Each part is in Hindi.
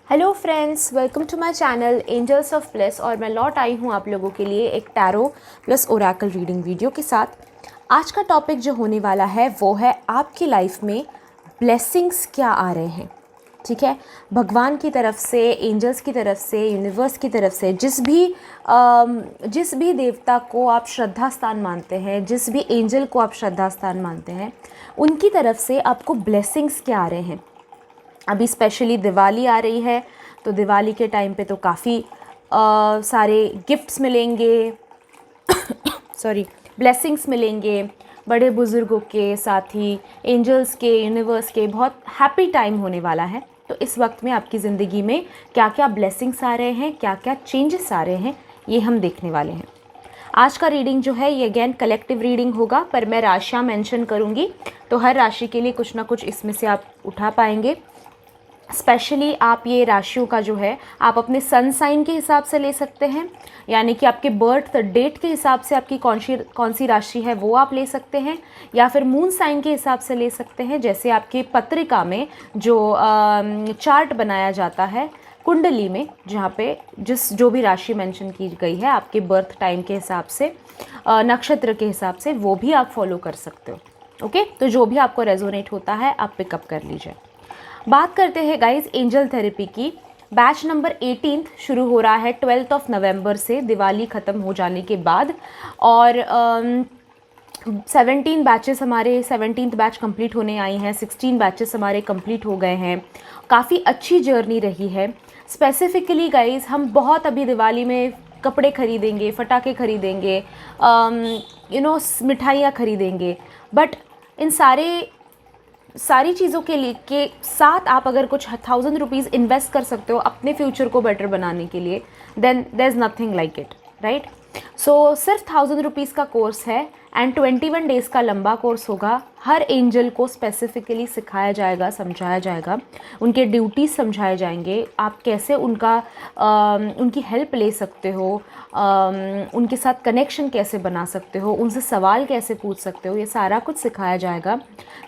Hello friends, welcome to my channel angels of bless. और मैं लौट आई हूँ आप लोगों के लिए एक tarot plus Oracle reading video के साथ। आज का टॉपिक जो होने वाला है वो है आपकी लाइफ में ब्लेसिंग्स क्या आ रहे हैं। ठीक है, भगवान की तरफ से, एंजल्स की तरफ से, यूनिवर्स की तरफ से, जिस भी देवता को आप श्रद्धा स्थान मानते हैं, जिस भी एंजल को आप श्रद्धा स्थान मानते हैं, उनकी तरफ से आपको ब्लेसिंग्स क्या आ रहे हैं। अभी स्पेशली दिवाली आ रही है, तो दिवाली के टाइम पे तो काफ़ी सारे गिफ्ट्स मिलेंगे, सॉरी, ब्लेसिंग्स मिलेंगे बड़े बुज़ुर्गों के, साथ ही एंजल्स के, यूनिवर्स के। बहुत हैप्पी टाइम होने वाला है। तो इस वक्त में आपकी ज़िंदगी में क्या क्या ब्लेसिंग्स आ रहे हैं, क्या क्या चेंजेस आ रहे हैं, ये हम देखने वाले हैं। आज का रीडिंग जो है ये अगेन कलेक्टिव रीडिंग होगा, पर मैं राशियाँ मेंशन करूँगी, तो हर राशि के लिए कुछ ना कुछ इसमें से आप उठा पाएंगे। स्पेशली आप ये राशियों का जो है आप अपने सन साइन के हिसाब से ले सकते हैं, यानी कि आपके बर्थ डेट के हिसाब से आपकी कौन सी राशि है वो आप ले सकते हैं, या फिर मून साइन के हिसाब से ले सकते हैं। जैसे आपकी पत्रिका में जो चार्ट बनाया जाता है कुंडली में, जहाँ पे जो भी राशि मेंशन की गई है आपके बर्थ टाइम के हिसाब से, नक्षत्र के हिसाब से, वो भी आप फॉलो कर सकते हो। ओके, तो जो भी आपको रेजोनेट होता है आप पिकअप कर लीजिए। बात करते हैं गाइज एंजल थेरेपी की। बैच नंबर 18 शुरू हो रहा है 12 नवंबर से, दिवाली ख़त्म हो जाने के बाद। और 17 बैचेस हमारे, 17th बैच कंप्लीट होने आई हैं, 16 बैचेस हमारे कंप्लीट हो गए हैं। काफ़ी अच्छी जर्नी रही है। स्पेसिफिकली गाइज हम बहुत अभी दिवाली में कपड़े खरीदेंगे, पटाखे खरीदेंगे, मिठाइयाँ खरीदेंगे, बट इन सारी चीज़ों के लिए के साथ आप अगर कुछ 1000 रुपीज़ इन्वेस्ट कर सकते हो अपने फ्यूचर को बेटर बनाने के लिए, then there is nothing like it, right. So सिर्फ 1000 रुपीज़ का कोर्स है एंड 21 डेज़ का लंबा कोर्स होगा। हर एंजल को स्पेसिफिकली सिखाया जाएगा, समझाया जाएगा, उनके ड्यूटीज़ समझाए जाएंगे, आप कैसे उनकी हेल्प ले सकते हो, उनके साथ कनेक्शन कैसे बना सकते हो, उनसे सवाल कैसे पूछ सकते हो, ये सारा कुछ सिखाया जाएगा।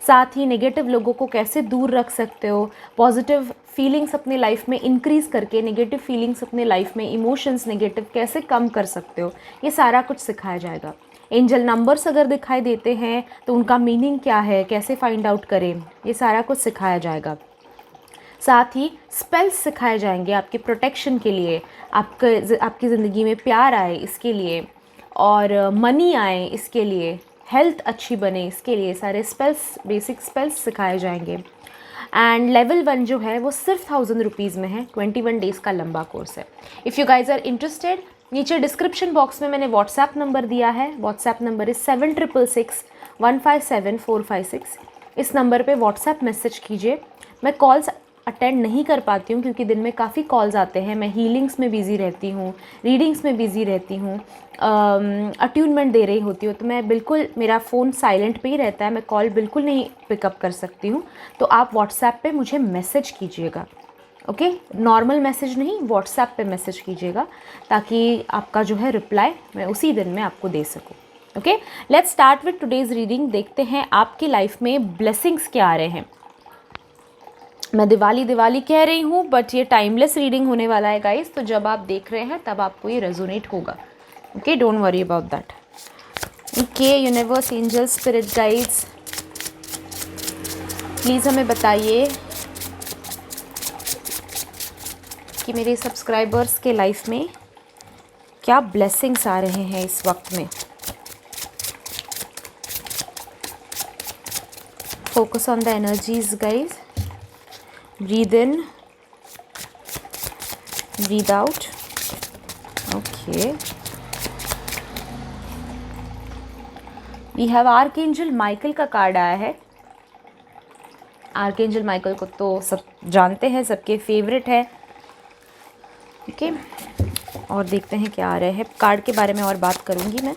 साथ ही नेगेटिव लोगों को कैसे दूर रख सकते हो, पॉजिटिव फीलिंग्स अपने लाइफ में इंक्रीज़ करके नेगेटिव फीलिंग्स अपने लाइफ में, इमोशंस नेगेटिव कैसे कम कर सकते हो, ये सारा कुछ सिखाया जाएगा। एंजल नंबर्स अगर दिखाई देते हैं तो उनका मीनिंग क्या है, कैसे फाइंड आउट करें, ये सारा कुछ सिखाया जाएगा। साथ ही स्पेल्स सिखाए जाएंगे आपके प्रोटेक्शन के लिए, आपकी ज़िंदगी में प्यार आए इसके लिए, और मनी आए इसके लिए, हेल्थ अच्छी बने इसके लिए, सारे स्पेल्स, बेसिक स्पेल्स सिखाए जाएंगे। एंड लेवल 1 जो है वो सिर्फ 1000 रुपीज़ में है। 21 डेज़ का लंबा कोर्स है। If you guys are interested, नीचे डिस्क्रिप्शन बॉक्स में मैंने व्हाट्सएप नंबर दिया है। WhatsApp number is 7666157456। इस नंबर पे व्हाट्सएप मैसेज कीजिए। मैं कॉल्स अटेंड नहीं कर पाती हूँ क्योंकि दिन में काफ़ी कॉल्स आते हैं, मैं हीलिंग्स में बिज़ी रहती हूँ, रीडिंग्स में बिज़ी रहती हूँ, अट्यूनमेंट दे रही होती हूँ, तो मैं बिल्कुल, मेरा फ़ोन साइलेंट पे ही रहता है, मैं कॉल बिल्कुल नहीं पिकअप कर सकती हूँ। तो आप व्हाट्सएप पे मुझे मैसेज कीजिएगा, ओके, नॉर्मल मैसेज नहीं, व्हाट्सएप पे मैसेज कीजिएगा, ताकि आपका जो है रिप्लाई मैं उसी दिन में आपको दे सकूँ। Okay, let's start with today's reading. देखते हैं आपकी लाइफ में ब्लेसिंग्स क्या आ रहे हैं। मैं दिवाली कह रही हूँ, बट ये टाइमलेस रीडिंग होने वाला है गाइस, तो जब आप देख रहे हैं तब आपको ये रेजोनेट होगा। Okay, don't worry about that. Okay, universe, angel, spirit guides, please हमें बताइए कि मेरे सब्सक्राइबर्स के लाइफ में क्या ब्लेसिंग्स आ रहे हैं इस वक्त में। Focus on the energies guys. Breathe in, breathe out. Okay. We have archangel Michael का कार्ड आया है। आर्कएंजल माइकल को तो सब जानते हैं, सबके फेवरेट है। ओके, और देखते हैं क्या आ रहा है। कार्ड के बारे में और बात करूँगी मैं।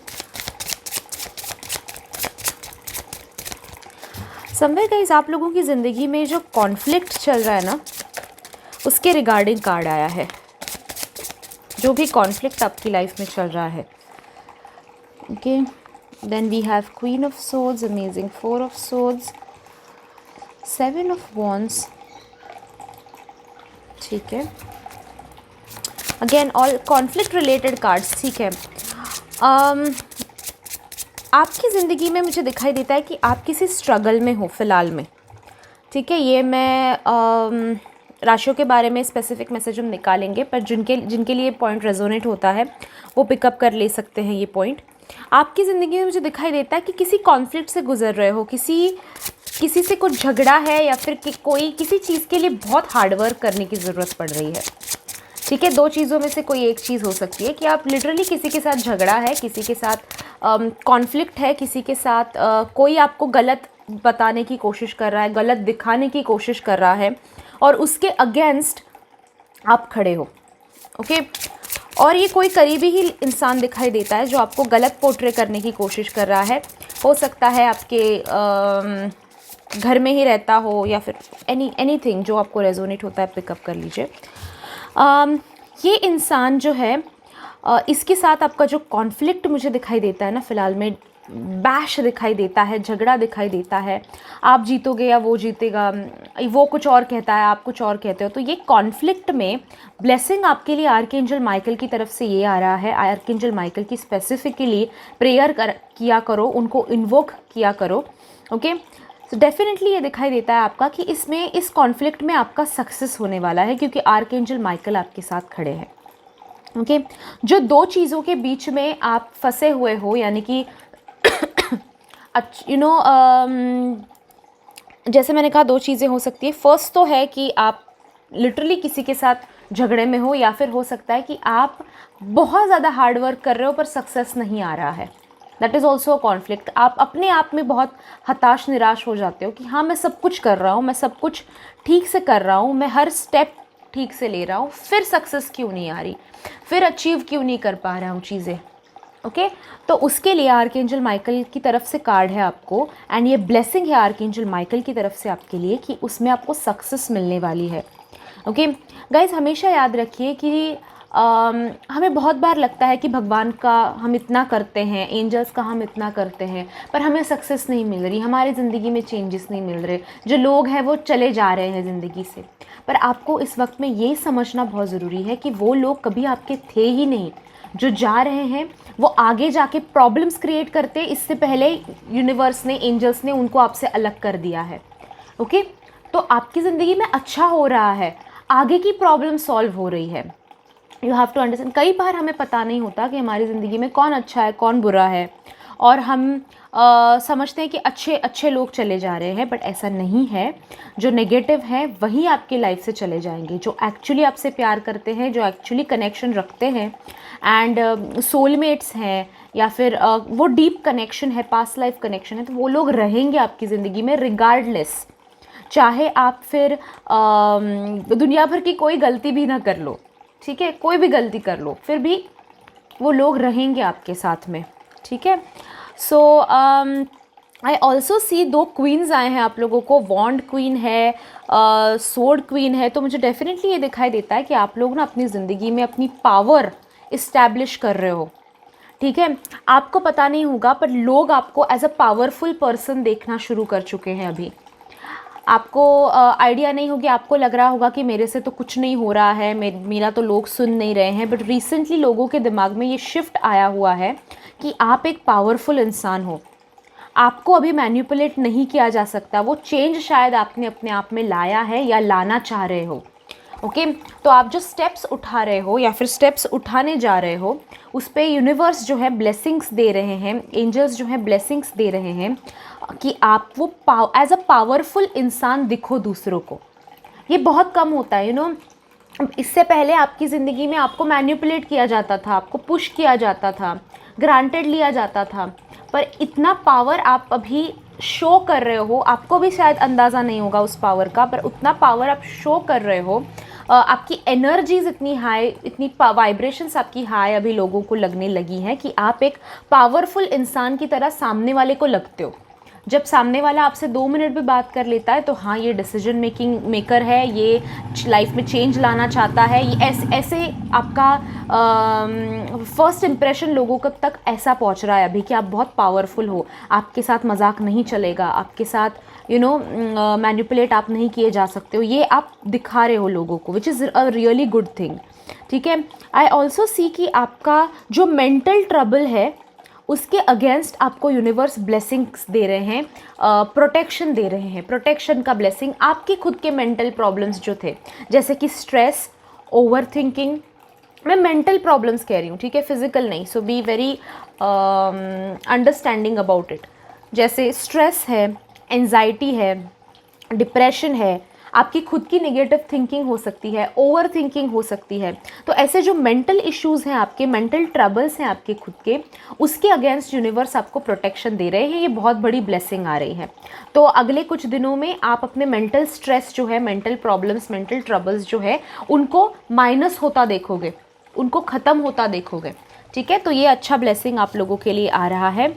समवेयर गाइस, आप लोगों की ज़िंदगी में जो कॉन्फ्लिक्ट चल रहा है ना, उसके रिगार्डिंग कार्ड आया है। जो भी कॉन्फ्लिक्ट आपकी लाइफ में चल रहा है। Okay, then we have queen of swords, amazing 4 of swords, 7 of wands, ठीक है, again all conflict related cards, ठीक है। आपकी ज़िंदगी में मुझे दिखाई देता है कि आप किसी स्ट्रगल में हो फ़िलहाल में, ठीक है। ये मैं राशियों के बारे में स्पेसिफिक मैसेज हम निकालेंगे, पर जिनके लिए पॉइंट रेजोनेट होता है वो पिकअप कर ले सकते हैं ये पॉइंट। आपकी ज़िंदगी में मुझे दिखाई देता है कि किसी कॉन्फ्लिक्ट से गुजर रहे हो, किसी से कुछ झगड़ा है, या फिर कोई किसी चीज़ के लिए बहुत हार्डवर्क करने की ज़रूरत पड़ रही है, ठीक है। दो चीज़ों में से कोई एक चीज़ हो सकती है कि आप लिटरली किसी के साथ झगड़ा है, किसी के साथ कॉन्फ्लिक्ट है, किसी के साथ कोई आपको गलत बताने की कोशिश कर रहा है, गलत दिखाने की कोशिश कर रहा है, और उसके अगेंस्ट आप खड़े हो, ओके। और ये कोई करीबी ही इंसान दिखाई देता है जो आपको गलत पोर्ट्रे करने की कोशिश कर रहा है। हो सकता है आपके घर में ही रहता हो, या फिर एनीथिंग जो आपको रेजोनेट होता है पिकअप कर लीजिए। ये इंसान जो है इसके साथ आपका जो कॉन्फ्लिक्ट मुझे दिखाई देता है ना फ़िलहाल में, बैश दिखाई देता है, झगड़ा दिखाई देता है, आप जीतोगे या वो जीतेगा, वो कुछ और कहता है, आप कुछ और कहते हो। तो ये कॉन्फ्लिक्ट में ब्लेसिंग आपके लिए आर्कएंजल माइकल की तरफ से ये आ रहा है। आर्कएंजल माइकल की स्पेसिफिकली प्रेयर किया करो, उनको इन्वोक किया करो, ओके। तो डेफिनेटली ये दिखाई देता है आपका कि इस कॉन्फ्लिक्ट में आपका सक्सेस होने वाला है, क्योंकि आर्कएंजल माइकल आपके साथ खड़े हैं, ओके। जो दो चीज़ों के बीच में आप फंसे हुए हो, यानी कि जैसे मैंने कहा दो चीज़ें हो सकती है। फर्स्ट तो है कि आप लिटरली किसी के साथ झगड़े में हो, या फिर हो सकता है कि आप बहुत ज़्यादा हार्ड वर्क कर रहे हो पर सक्सेस नहीं आ रहा है। That is also a conflict. आप अपने आप में बहुत हताश निराश हो जाते हो कि हाँ मैं सब कुछ कर रहा हूँ, मैं सब कुछ ठीक से कर रहा हूँ, मैं हर स्टेप ठीक से ले रहा हूँ, फिर सक्सेस क्यों नहीं आ रही, फिर अचीव क्यों नहीं कर पा रहा हूँ चीज़ें, ओके। तो उसके लिए आर्कएंजल माइकल की तरफ से कार्ड है आपको, एंड ये ब्लेसिंग है आर्कएंजल माइकल की तरफ से आपके लिए कि उसमें आपको सक्सेस मिलने वाली है, ओके। गाइज हमेशा याद रखिए कि हमें बहुत बार लगता है कि भगवान का हम इतना करते हैं, एंजल्स का हम इतना करते हैं, पर हमें सक्सेस नहीं मिल रही, हमारी ज़िंदगी में चेंजेस नहीं मिल रहे, जो लोग हैं वो चले जा रहे हैं ज़िंदगी से। पर आपको इस वक्त में ये समझना बहुत ज़रूरी है कि वो लोग कभी आपके थे ही नहीं, जो जा रहे हैं वो आगे जाके प्रॉब्लम्स क्रिएट करते, इससे पहले यूनिवर्स ने, एंजल्स ने उनको आपसे अलग कर दिया है, ओके। तो आपकी ज़िंदगी में अच्छा हो रहा है, आगे की प्रॉब्लम सॉल्व हो रही है। You have to understand. कई बार हमें पता नहीं होता कि हमारी ज़िंदगी में कौन अच्छा है कौन बुरा है, और हम समझते हैं कि अच्छे अच्छे लोग चले जा रहे हैं, बट ऐसा नहीं है। जो नेगेटिव है वही आपकी लाइफ से चले जाएंगे, जो एक्चुअली आपसे प्यार करते हैं, जो एक्चुअली कनेक्शन रखते हैं, एंड सोलमेट्स हैं, या फिर वो डीप कनेक्शन है, पास्ट लाइफ कनेक्शन है, तो वो लोग रहेंगे आपकी ज़िंदगी में रिगार्डलेस, चाहे आप फिर दुनिया भर की कोई गलती भी ना कर लो, ठीक है, कोई भी गलती कर लो, फिर भी वो लोग रहेंगे आपके साथ में, ठीक है। सो आई ऑल्सो सी दो क्वीन्स आए हैं आप लोगों को, वॉन्ड क्वीन है, सोर्ड क्वीन है। तो मुझे डेफिनेटली ये दिखाई देता है कि आप लोग ना अपनी ज़िंदगी में अपनी पावर इस्टेब्लिश कर रहे हो, ठीक है। आपको पता नहीं होगा पर लोग आपको एज अ पावरफुल पर्सन देखना शुरू कर चुके हैं। अभी आपको आइडिया नहीं होगी, आपको लग रहा होगा कि मेरे से तो कुछ नहीं हो रहा है, मेरा तो लोग सुन नहीं रहे हैं, बट रिसेंटली लोगों के दिमाग में ये शिफ्ट आया हुआ है कि आप एक पावरफुल इंसान हो, आपको अभी मैनिपुलेट नहीं किया जा सकता। वो चेंज शायद आपने अपने आप में लाया है या लाना चाह रहे हो, ओके। तो आप जो स्टेप्स उठा रहे हो या फिर स्टेप्स उठाने जा रहे हो, उस पर यूनिवर्स जो है ब्लेसिंग्स दे रहे हैं, एंजल्स जो है ब्लेसिंग्स दे रहे हैं कि आप वो एज अ पावरफुल इंसान दिखो दूसरों को। ये बहुत कम होता है, इससे पहले आपकी ज़िंदगी में आपको मैनिपुलेट किया जाता था, आपको पुश किया जाता था, ग्रांटेड लिया जाता था, पर इतना पावर आप अभी शो कर रहे हो, आपको भी शायद अंदाज़ा नहीं होगा उस पावर का, पर उतना पावर आप शो कर रहे हो। आपकी एनर्जीज़ इतनी हाई, इतनी वाइब्रेशंस आपकी हाई अभी लोगों को लगने लगी हैं कि आप एक पावरफुल इंसान की तरह सामने वाले को लगते हो। जब सामने वाला आपसे 2 मिनट भी बात कर लेता है तो हाँ, ये डिसीजन मेकिंग मेकर है, ये लाइफ में चेंज लाना चाहता है, ये ऐसे आपका फर्स्ट इम्प्रेशन लोगों तक ऐसा पहुंच रहा है अभी कि आप बहुत पावरफुल हो, आपके साथ मजाक नहीं चलेगा, आपके साथ मैनिपुलेट आप नहीं किए जा सकते हो, ये आप दिखा रहे हो लोगों को, which is a really good thing. ठीक है, आई ऑल्सो सी कि आपका जो मेंटल ट्रबल है उसके अगेंस्ट आपको यूनिवर्स ब्लेसिंग्स दे रहे हैं, प्रोटेक्शन दे रहे हैं, प्रोटेक्शन का ब्लेसिंग आपके खुद के मेंटल प्रॉब्लम्स जो थे, जैसे कि स्ट्रेस, ओवर थिंकिंग, मैं मेंटल प्रॉब्लम्स कह रही हूँ, ठीक है, फिजिकल नहीं, so be very understanding about it. जैसे स्ट्रेस है, एंजाइटी है, डिप्रेशन है, आपकी खुद की नेगेटिव थिंकिंग हो सकती है, ओवर थिंकिंग हो सकती है। तो ऐसे जो मेंटल इश्यूज़ हैं, आपके मेंटल ट्रबल्स हैं आपके खुद के, उसके अगेंस्ट यूनिवर्स आपको प्रोटेक्शन दे रहे हैं, ये बहुत बड़ी ब्लेसिंग आ रही है। तो अगले कुछ दिनों में आप अपने मेंटल स्ट्रेस जो है, मेंटल प्रॉब्लम्स, मेंटल ट्रबल्स जो है, उनको माइनस होता देखोगे, उनको ख़त्म होता देखोगे। ठीक है, तो ये अच्छा ब्लेसिंग आप लोगों के लिए आ रहा है।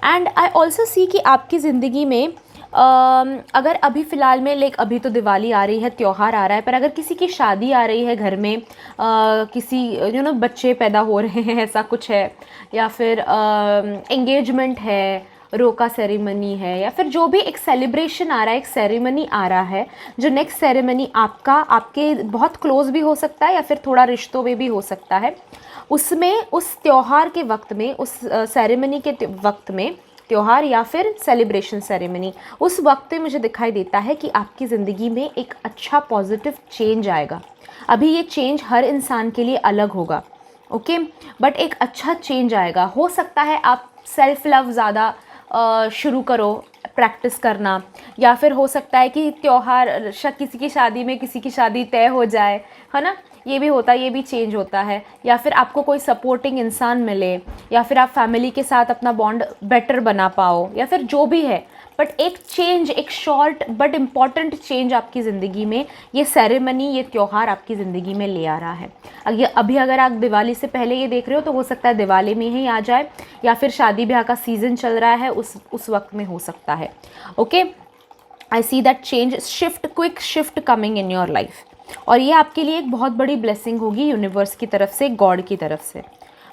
एंड आई ऑल्सो सी कि आपकी ज़िंदगी में अगर अभी फ़िलहाल में अभी तो दिवाली आ रही है, त्यौहार आ रहा है, पर अगर किसी की शादी आ रही है घर में, किसी बच्चे पैदा हो रहे हैं, ऐसा कुछ है, या फिर एंगेजमेंट है, रोका सेरेमनी है, या फिर जो भी एक सेलिब्रेशन आ रहा है, एक सेरेमनी आ रहा है, जो नेक्स्ट सेरेमनी आपके बहुत क्लोज भी हो सकता है या फिर थोड़ा रिश्तों में भी हो सकता है, उसमें उस त्यौहार के वक्त में, उस सेरेमनी के वक्त में, त्यौहार या फिर सेलिब्रेशन सेरेमनी, उस वक्त में मुझे दिखाई देता है कि आपकी ज़िंदगी में एक अच्छा पॉजिटिव चेंज आएगा। अभी ये चेंज हर इंसान के लिए अलग होगा, ओके, बट एक अच्छा चेंज आएगा। हो सकता है आप सेल्फ लव ज़्यादा शुरू करो प्रैक्टिस करना, या फिर हो सकता है कि त्यौहार किसी की शादी में किसी की शादी तय हो जाए, है ना, ये भी होता है, ये भी चेंज होता है, या फिर आपको कोई सपोर्टिंग इंसान मिले, या फिर आप फैमिली के साथ अपना बॉन्ड बेटर बना पाओ, या फिर जो भी है, बट एक चेंज, एक शॉर्ट बट इम्पॉर्टेंट चेंज आपकी ज़िंदगी में ये सेरेमनी, ये त्यौहार आपकी ज़िंदगी में ले आ रहा है। अभी अगर आप दिवाली से पहले ये देख रहे हो तो हो सकता है दिवाली में ही आ जाए, या फिर शादी ब्याह का सीज़न चल रहा है उस वक्त में हो सकता है। Okay, I see that change, shift, quick shift coming in your life, और ये आपके लिए एक बहुत बड़ी ब्लेसिंग होगी यूनिवर्स की तरफ से, गॉड की तरफ से।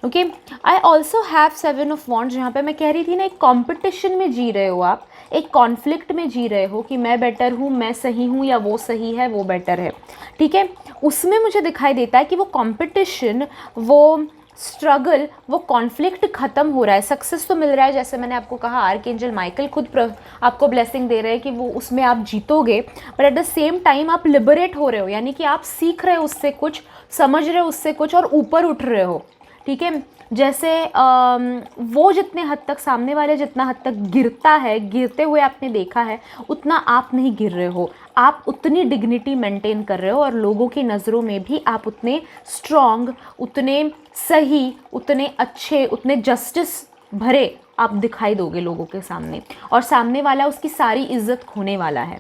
Okay, I also have 7 of wands, जहाँ पे मैं कह रही थी ना, एक कॉम्पिटिशन में जी रहे हो आप, एक कॉन्फ्लिक्ट में जी रहे हो कि मैं बेटर हूँ, मैं सही हूँ, या वो सही है, वो बेटर है। ठीक है, उसमें मुझे दिखाई देता है कि वो कॉम्पिटिशन, वो स्ट्रगल, वो कॉन्फ्लिक्ट ख़त्म हो रहा है, सक्सेस तो मिल रहा है। जैसे मैंने आपको कहा, आर्कएंजल माइकल खुद आपको ब्लेसिंग दे रहे हैं कि वो उसमें आप जीतोगे, but at the same time आप लिबरेट हो रहे हो, यानी कि आप सीख रहे हो उससे कुछ, समझ रहे हो उससे कुछ, और ऊपर उठ रहे हो। ठीक है, जैसे वो जितने हद तक, सामने वाले जितना हद तक गिरता है, गिरते हुए आपने देखा है, उतना आप नहीं गिर रहे हो, आप उतनी डिग्निटी मेंटेन कर रहे हो, और लोगों की नज़रों में भी आप उतने स्ट्रॉन्ग, उतने सही, उतने अच्छे, उतने जस्टिस भरे आप दिखाई दोगे लोगों के सामने, और सामने वाला उसकी सारी इज्जत खोने वाला है।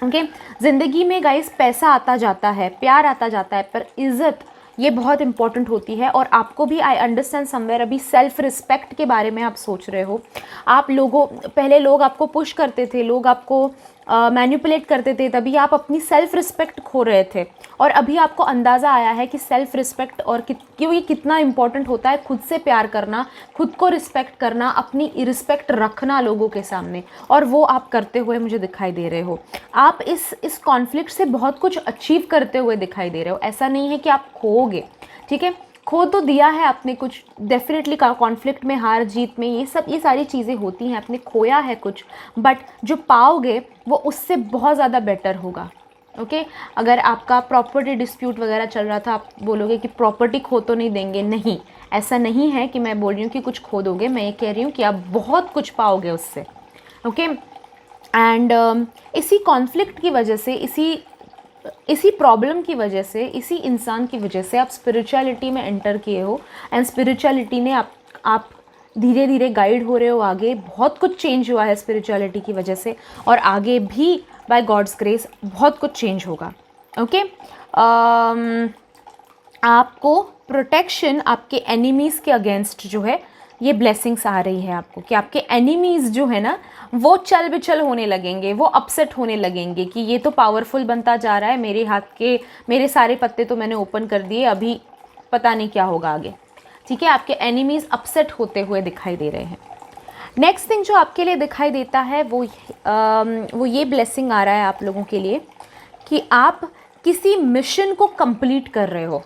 ओके, ज़िंदगी में गाइस पैसा आता जाता है, प्यार आता जाता है, पर इज़्ज़त ये बहुत इंपॉर्टेंट होती है। और आपको भी, आई अंडरस्टैंड समवेयर, अभी सेल्फ रिस्पेक्ट के बारे में आप सोच रहे हो। आप पहले लोग आपको पुश करते थे, लोग आपको मैनिपुलेट करते थे, तभी आप अपनी सेल्फ रिस्पेक्ट खो रहे थे, और अभी आपको अंदाज़ा आया है कि सेल्फ रिस्पेक्ट और क्यों ये कितना इंपॉर्टेंट होता है, खुद से प्यार करना, खुद को रिस्पेक्ट करना, अपनी रिस्पेक्ट रखना लोगों के सामने, और वो आप करते हुए मुझे दिखाई दे रहे हो। आप इस कॉन्फ्लिक्ट से बहुत कुछ अचीव करते हुए दिखाई दे रहे हो, ऐसा नहीं है कि आप खोओगे। ठीक है, खो तो दिया है आपने कुछ, डेफिनेटली कॉन्फ्लिक्ट में, हार जीत में, ये सारी चीज़ें होती हैं, आपने खोया है कुछ, बट जो पाओगे वो उससे बहुत ज़्यादा बेटर होगा। ओके, अगर आपका प्रॉपर्टी डिस्प्यूट वगैरह चल रहा था, आप बोलोगे कि प्रॉपर्टी खो तो नहीं देंगे, नहीं, ऐसा नहीं है कि मैं बोल रही हूँ कि कुछ खो दोगे, मैं ये कह रही हूँ कि आप बहुत कुछ पाओगे उससे। ओके, एंड इसी कॉन्फ्लिक्ट की वजह से, इसी प्रॉब्लम की वजह से, इसी इंसान की वजह से आप स्पिरिचुअलिटी में एंटर किए हो, एंड स्पिरिचुअलिटी ने आप धीरे धीरे गाइड हो रहे हो आगे। बहुत कुछ चेंज हुआ है स्पिरिचुअलिटी की वजह से, और आगे भी बाय गॉड्स ग्रेस बहुत कुछ चेंज होगा। ओके, आपको प्रोटेक्शन आपके एनिमीज़ के अगेंस्ट जो है ये ब्लेसिंग्स आ रही है आपको कि आपके एनिमीज़ जो है ना वो चल बिचल होने लगेंगे, वो अपसेट होने लगेंगे कि ये तो पावरफुल बनता जा रहा है, मेरे हाथ के मेरे सारे पत्ते तो मैंने ओपन कर दिए, अभी पता नहीं क्या होगा आगे। ठीक है, आपके एनिमीज़ अपसेट होते हुए दिखाई दे रहे हैं। नेक्स्ट थिंग जो आपके लिए दिखाई देता है वो ये ब्लेसिंग आ रहा है आप लोगों के लिए कि आप किसी मिशन को कंप्लीट कर रहे हो।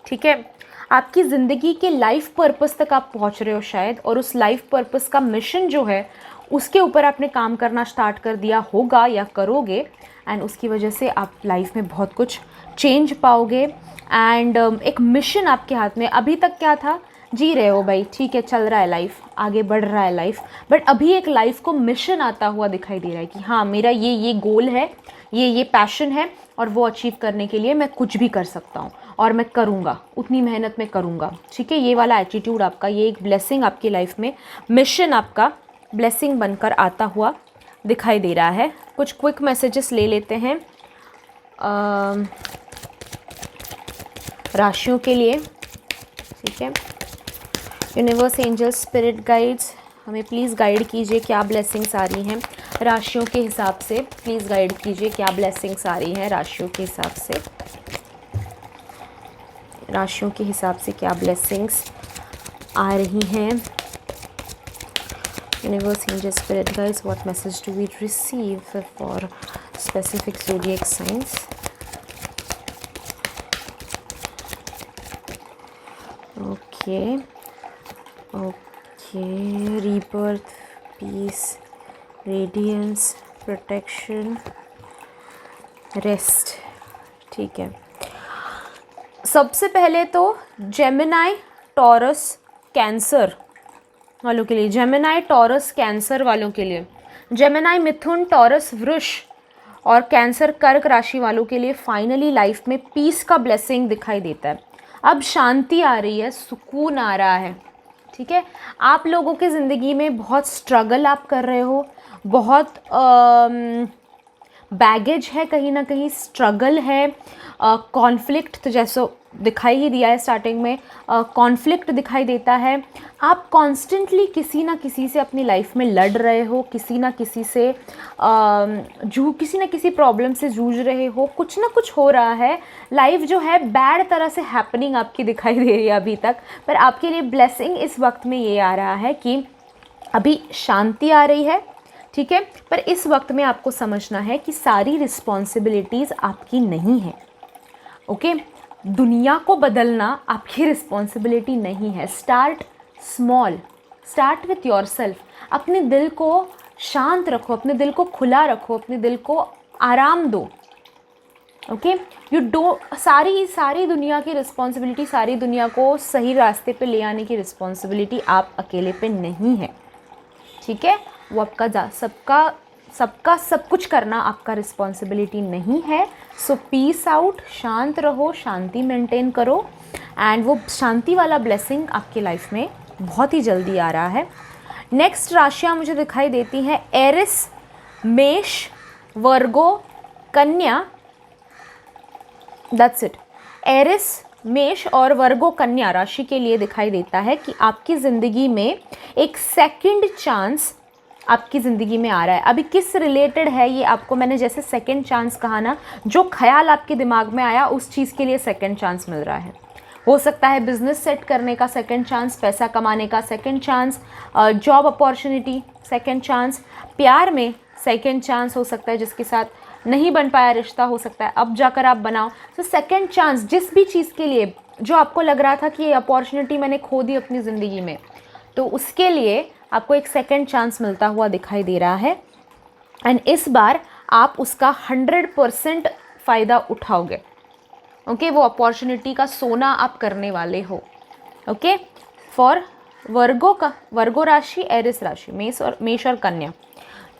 ठीक है, आपकी ज़िंदगी के लाइफ पर्पस तक आप पहुंच रहे हो शायद, और उस लाइफ पर्पस का मिशन जो है उसके ऊपर आपने काम करना स्टार्ट कर दिया होगा या करोगे, एंड उसकी वजह से आप लाइफ में बहुत कुछ चेंज पाओगे। एंड एक मिशन आपके हाथ में, अभी तक क्या था, जी रहे हो भाई, ठीक है, चल रहा है लाइफ, आगे बढ़ रहा है लाइफ, बट अभी एक लाइफ को मिशन आता हुआ दिखाई दे रहा है कि हाँ मेरा ये गोल है, ये पैशन है, और वो अचीव करने के लिए मैं कुछ भी कर सकता हूँ और मैं करूँगा, उतनी मेहनत मैं करूँगा। ठीक है, ये वाला एटीट्यूड आपका, ये एक ब्लेसिंग आपकी लाइफ में, मिशन आपका ब्लेसिंग बनकर आता हुआ दिखाई दे रहा है। कुछ क्विक मैसेजेस ले लेते हैं राशियों के लिए। ठीक है, यूनिवर्स, एंजल, स्पिरिट गाइड्स, हमें प्लीज़ गाइड कीजिए क्या ब्लेसिंग्स आ रही हैं राशियों के हिसाब से। प्लीज़ गाइड कीजिए क्या ब्लेसिंग्स आ रही हैं राशियों के हिसाब से, राशियों के हिसाब से क्या ब्लेसिंग्स आ रही हैं। Universe, angel, spirit guides, what message do we receive for specific zodiac signs. Okay, rebirth, peace, radiance, protection, rest. ठीक है, सबसे पहले तो जेमिनाई, टॉरस, कैंसर वालों के लिए, जेमिनाई, टॉरस, कैंसर वालों के लिए, जेमिनाई, मिथुन, टॉरस, वृष और कैंसर, कर्क राशि वालों के लिए फाइनली लाइफ में पीस का ब्लेसिंग दिखाई देता है। अब शांति आ रही है, सुकून आ रहा है। ठीक है, आप लोगों की ज़िंदगी में बहुत स्ट्रगल आप कर रहे हो, बहुत बैगेज है, कहीं ना कहीं स्ट्रगल है, कॉन्फ्लिक्ट तो जैसे दिखाई ही दिया है स्टार्टिंग में, कॉन्फ्लिक्ट दिखाई देता है। आप कॉन्स्टेंटली किसी ना किसी से अपनी लाइफ में लड़ रहे हो, किसी ना किसी से किसी ना किसी प्रॉब्लम से जूझ रहे हो, कुछ ना कुछ हो रहा है। लाइफ जो है बैड तरह से हैपनिंग आपकी दिखाई दे रही है अभी तक, पर आपके लिए ब्लेसिंग इस वक्त में ये आ रहा है कि अभी शांति आ रही है। ठीक है, पर इस वक्त में आपको समझना है कि सारी रिस्पॉन्सिबिलिटीज़ आपकी नहीं है। ओके, दुनिया को बदलना आपकी रिस्पॉन्सिबिलिटी नहीं है। Start small, start with yourself. अपने दिल को शांत रखो, अपने दिल को खुला रखो, अपने दिल को आराम दो। ओके, यू डो सारी दुनिया की रिस्पॉन्सिबिलिटी, सारी दुनिया को सही रास्ते पे ले आने की रिस्पॉन्सिबिलिटी आप अकेले पे नहीं है। ठीक है, वो आपका सबका सब कुछ करना आपका रिस्पॉन्सिबिलिटी नहीं है। सो पीस आउट, शांत रहो, शांति मेंटेन करो, एंड वो शांति वाला ब्लेसिंग आपकी लाइफ में बहुत ही जल्दी आ रहा है। नेक्स्ट राशियाँ मुझे दिखाई देती हैं एरिस, मेष, वर्गो, कन्या। That's it. एरिस, मेष और वर्गो कन्या राशि के लिए दिखाई देता है कि आपकी ज़िंदगी में एक सेकंड चांस आपकी ज़िंदगी में आ रहा है। अभी किस रिलेटेड है ये आपको मैंने जैसे सेकंड चांस कहा ना, जो ख्याल आपके दिमाग में आया उस चीज़ के लिए सेकंड चांस मिल रहा है। हो सकता है बिजनेस सेट करने का सेकंड चांस, पैसा कमाने का second chance, job opportunity second chance, प्यार में सेकंड चांस हो सकता है, जिसके साथ नहीं बन पाया रिश्ता हो सकता है अब जाकर आप बनाओ। तो सेकंड चांस जिस भी चीज़ के लिए जो आपको लग रहा था कि ये अपॉर्चुनिटी मैंने खो दी अपनी ज़िंदगी में, तो उसके लिए आपको एक सेकंड चांस मिलता हुआ दिखाई दे रहा है, एंड इस बार आप उसका 100% फ़ायदा उठाओगे। ओके, वो अपॉर्चुनिटी का सोना आप करने वाले हो। ओके, फॉर वर्गो राशि, एरिस राशि, मेष और कन्या।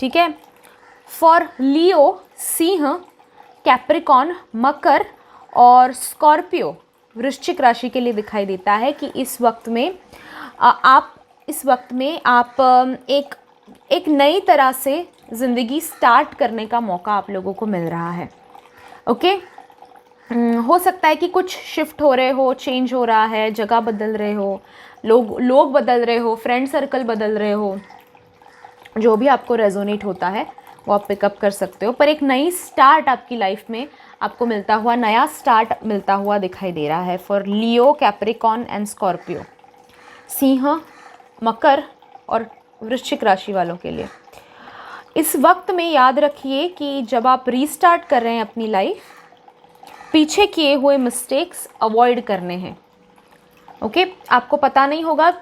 ठीक है, फॉर लियो, सिंह, कैप्रिकॉन, मकर और स्कॉर्पियो वृश्चिक राशि के लिए दिखाई देता है कि इस वक्त में आप एक नई तरह से ज़िंदगी स्टार्ट करने का मौका आप लोगों को मिल रहा है। ओके, हो सकता है कि कुछ शिफ्ट हो रहे हो, चेंज हो रहा है, जगह बदल रहे हो, लोग बदल रहे हो, फ्रेंड सर्कल बदल रहे हो, जो भी आपको रेजोनेट होता है वो आप पिकअप कर सकते हो। पर एक नई स्टार्ट आपकी लाइफ में आपको मिलता हुआ, नया स्टार्ट मिलता हुआ दिखाई दे रहा है for Leo, Capricorn and Scorpio, सिंह, मकर और वृश्चिक राशि वालों के लिए। इस वक्त में याद रखिए कि जब आप रीस्टार्ट कर रहे हैं अपनी लाइफ, पीछे किए हुए मिस्टेक्स अवॉइड करने हैं। ओके, आपको पता नहीं होगा,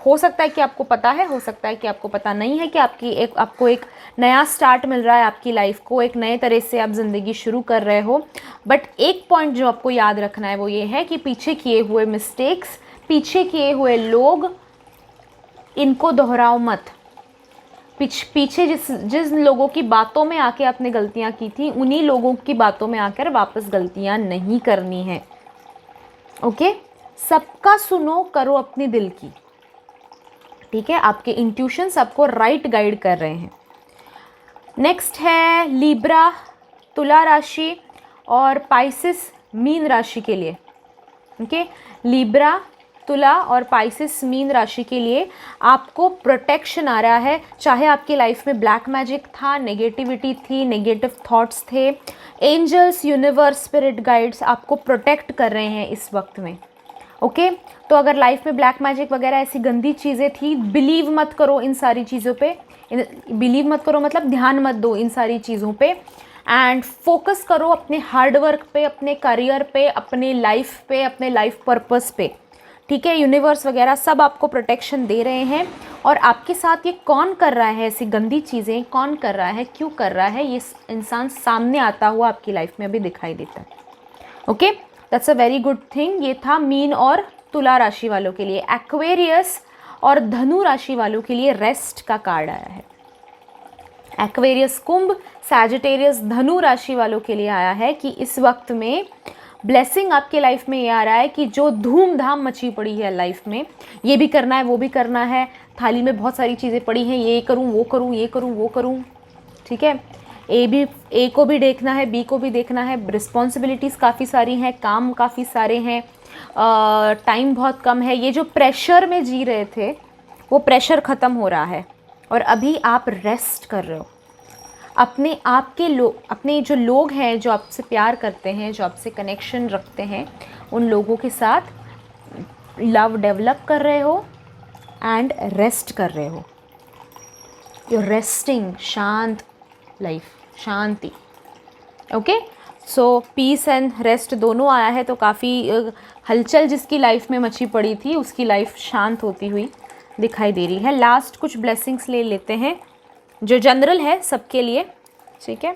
हो सकता है कि आपको पता है, हो सकता है कि आपको पता नहीं है कि आपको एक नया स्टार्ट मिल रहा है आपकी लाइफ को, एक नए तरह से आप ज़िंदगी शुरू कर रहे हो। बट एक पॉइंट जो आपको याद रखना है वो ये है कि पीछे किए हुए मिस्टेक्स, पीछे किए हुए लोग, इनको दोहराओ मत। पीछे जिस लोगों की बातों में आके आपने गलतियां की थी, उन्हीं लोगों की बातों में आकर वापस गलतियां नहीं करनी है। ओके, सबका सुनो, करो अपने दिल की। ठीक है, आपके इंट्यूशंस आपको राइट गाइड कर रहे हैं। नेक्स्ट है लिब्रा, तुला राशि और पाइसिस, मीन राशि के लिए। ओके, लिब्रा, तुला और पाइसिस, मीन राशि के लिए आपको प्रोटेक्शन आ रहा है। चाहे आपकी लाइफ में ब्लैक मैजिक था, नेगेटिविटी थी, नेगेटिव थॉट्स थे, एंजल्स, यूनिवर्स, स्पिरिट गाइड्स आपको प्रोटेक्ट कर रहे हैं इस वक्त में। ओके, तो अगर लाइफ में ब्लैक मैजिक वगैरह ऐसी गंदी चीज़ें थी, बिलीव मत करो इन सारी चीज़ों पे। बिलीव मत करो मतलब ध्यान मत दो इन सारी चीज़ों पे, एंड फोकस करो अपने हार्ड वर्क पे, अपने करियर पे, अपने लाइफ पे, अपने लाइफ पर्पस पे। ठीक है, यूनिवर्स वगैरह सब आपको प्रोटेक्शन दे रहे हैं। और आपके साथ ये कौन कर रहा है, ऐसी गंदी चीज़ें कौन कर रहा है, क्यों कर रहा है, ये इंसान सामने आता हुआ आपकी लाइफ में अभी दिखाई देता है। Okay, that's a very good thing. ये था मीन और तुला राशि वालों के लिए। एक्वेरियस और धनु राशि वालों के लिए रेस्ट का कार्ड आया है। एक्वेरियस, कुंभ, सैजिटेरियस, धनु राशि वालों के लिए आया है कि इस वक्त में ब्लेसिंग आपके लाइफ में ये आ रहा है कि जो धूमधाम मची पड़ी है लाइफ में, ये भी करना है, वो भी करना है, थाली में बहुत सारी चीज़ें पड़ी हैं, ये करूँ, वो करूँ, ये करूँ, वो करूँ। ठीक है, ए को भी देखना है, बी को भी देखना है, रिस्पॉन्सिबिलिटीज़ काफ़ी सारी हैं, काम काफ़ी सारे हैं, टाइम बहुत कम है। ये जो प्रेशर में जी रहे थे वो प्रेशर ख़त्म हो रहा है और अभी आप रेस्ट कर रहे हो। अपने जो लोग हैं, जो आपसे प्यार करते हैं, जो आपसे कनेक्शन रखते हैं, उन लोगों के साथ लव डेवलप कर रहे हो एंड रेस्ट कर रहे हो। यू रेस्टिंग, शांत लाइफ, शांति। Okay, so peace and rest दोनों आया है, तो काफ़ी हलचल जिसकी लाइफ में मची पड़ी थी उसकी लाइफ शांत होती हुई दिखाई दे रही है। लास्ट कुछ ब्लेसिंग्स ले लेते हैं जो जनरल है सबके लिए। ठीक है,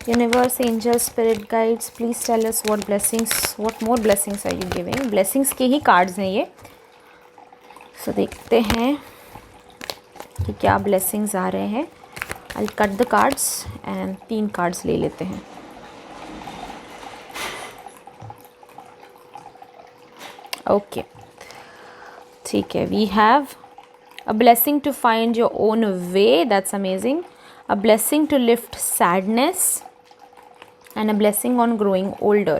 universe, angel, spirit guides, please tell us what more blessings are you giving. Blessings के ही कार्ड्स हैं ये, सो देखते हैं कि क्या ब्लेसिंग्स आ रहे हैं। I cut the cards and 3 cards ले लेते हैं। ओके, ठीक है, we have a blessing to find your own way, that's amazing, a blessing to lift sadness and a blessing on growing older.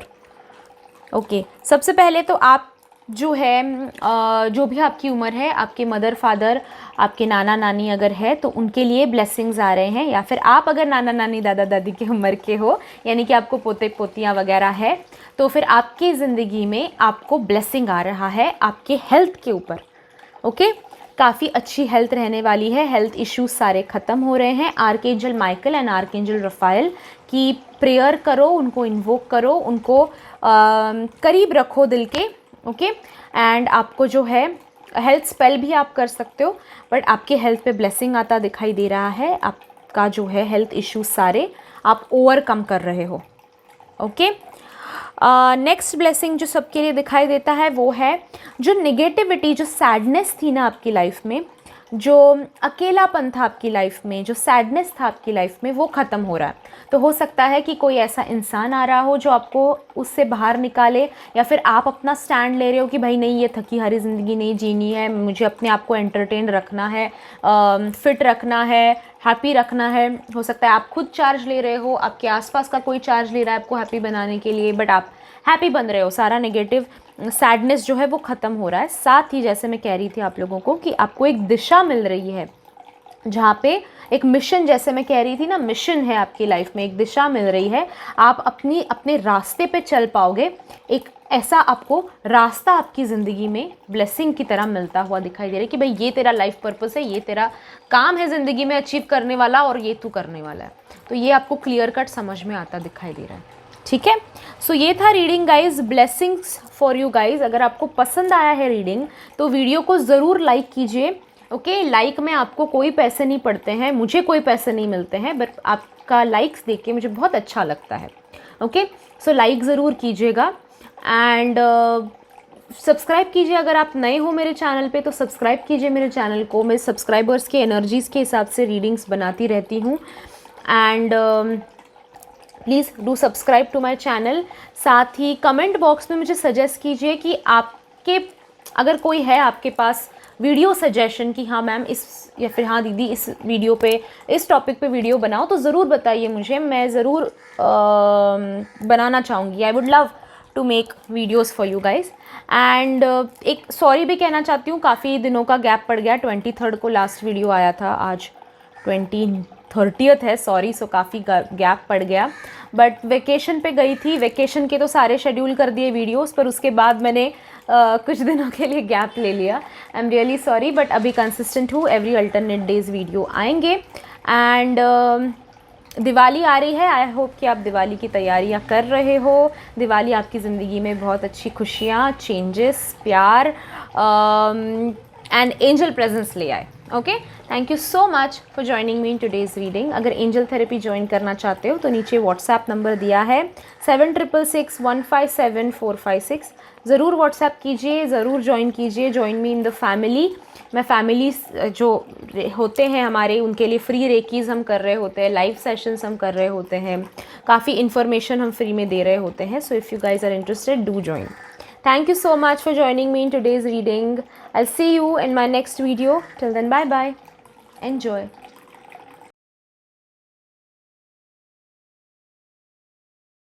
Okay, सबसे पहले तो आप जो है जो भी आपकी उम्र है, आपके मदर फादर, आपके नाना नानी अगर है तो उनके लिए ब्लेसिंग्स आ रहे हैं, या फिर आप अगर नाना नानी दादा दादी की उम्र के हो, यानी कि आपको पोते पोतियाँ वगैरह है, तो फिर आपकी ज़िंदगी में आपको ब्लेसिंग आ रहा है आपके हेल्थ के ऊपर। ओके, काफ़ी अच्छी हेल्थ रहने वाली है, हेल्थ इश्यूज सारे ख़त्म हो रहे हैं। Archangel Michael and archangel Rafale की प्रेयर करो, उनको इन्वोक करो, उनको करीब रखो दिल के। ओके, एंड आपको जो है हेल्थ स्पेल भी आप कर सकते हो, बट आपके हेल्थ पे ब्लेसिंग आता दिखाई दे रहा है। आपका जो है हेल्थ इश्यूज सारे आप ओवरकम कर रहे हो। ओके, नेक्स्ट ब्लेसिंग जो सबके लिए दिखाई देता है वो है जो नेगेटिविटी, जो सैडनेस थी ना आपकी लाइफ में, जो अकेलापन था आपकी लाइफ में, जो सैडनेस था आपकी लाइफ में, वो ख़त्म हो रहा है। तो हो सकता है कि कोई ऐसा इंसान आ रहा हो जो आपको उससे बाहर निकाले, या फिर आप अपना स्टैंड ले रहे हो कि भाई नहीं, ये थकी हारी ज़िंदगी नहीं जीनी है, मुझे अपने आप को एंटरटेन रखना है, फिट रखना है, हैप्पी रखना है। हो सकता है आप खुद चार्ज ले रहे हो, आपके आसपास का कोई चार्ज ले रहा है आपको हैप्पी बनाने के लिए, बट आप हैप्पी बन रहे हो, सारा नेगेटिव सैडनेस जो है वो ख़त्म हो रहा है। साथ ही जैसे मैं कह रही थी आप लोगों को कि आपको एक दिशा मिल रही है, जहाँ पे एक मिशन, जैसे मैं कह रही थी ना, मिशन है आपकी लाइफ में, एक दिशा मिल रही है, आप अपने रास्ते पे चल पाओगे। एक ऐसा आपको रास्ता आपकी ज़िंदगी में ब्लेसिंग की तरह मिलता हुआ दिखाई दे रहा है कि भाई ये तेरा लाइफ पर्पस है, ये तेरा काम है ज़िंदगी में अचीव करने वाला, और ये तू करने वाला है। तो ये आपको क्लियर कट समझ में आता दिखाई दे रहा है। ठीक है, सो ये था reading guys, blessings for you guys. अगर आपको पसंद आया है रीडिंग तो वीडियो को ज़रूर लाइक कीजिए। ओके, लाइक में आपको कोई पैसे नहीं पड़ते हैं, मुझे कोई पैसे नहीं मिलते हैं, बट आपका लाइक्स देख के मुझे बहुत अच्छा लगता है। ओके, सो लाइक ज़रूर कीजिएगा एंड सब्सक्राइब कीजिए। अगर आप नए हो मेरे चैनल पे तो सब्सक्राइब कीजिए मेरे चैनल को। मैं सब्सक्राइबर्स के एनर्जीज़ के हिसाब से रीडिंग्स बनाती रहती हूँ and please do subscribe to my channel. साथ ही कमेंट बॉक्स में मुझे सजेस्ट कीजिए कि आपके, अगर कोई है आपके पास वीडियो सजेशन कि हाँ मैम इस, या फिर हाँ दीदी इस वीडियो पे, इस टॉपिक पे वीडियो बनाओ, तो ज़रूर बताइए मुझे, मैं ज़रूर बनाना चाहूँगी। I would love to make videos for you guys. And एक सॉरी भी कहना चाहती हूँ, काफ़ी दिनों का गैप पड़ गया। 23rd को लास्ट वीडियो आया था, आज 30th है, सॉरी। सो काफ़ी गैप पड़ गया, बट वेकेशन पे गई थी। वेकेशन के तो सारे शेड्यूल कर दिए वीडियोस, पर उसके बाद मैंने कुछ दिनों के लिए गैप ले लिया। I am really sorry, but अभी कंसिस्टेंट हूँ, एवरी अल्टरनेट डेज़ वीडियो आएंगे। एंड दिवाली आ रही है, आई होप कि आप दिवाली की तैयारियां कर रहे हो। दिवाली आपकी ज़िंदगी में बहुत अच्छी खुशियाँ, चेंजेस, प्यार एंड एंजल प्रेजेंस ले आए। Okay, thank you so much for joining me in today's reading. अगर एंजल थेरेपी ज्वाइन करना चाहते हो तो नीचे व्हाट्सएप नंबर दिया है 7666157456। ज़रूर व्हाट्सएप कीजिए, ज़रूर ज्वाइन कीजिए, join me in the family. मैं फैमिली जो होते हैं हमारे, उनके लिए फ्री रेकीज़ हम कर रहे होते हैं, लाइव सेशंस हम कर रहे होते हैं, काफ़ी इन्फॉर्मेशन हम फ्री में दे रहे होते हैं। So if you guys are interested, do join. Thank you so much for joining me in today's reading. I'll see you in my next video. Till then, bye bye. Enjoy.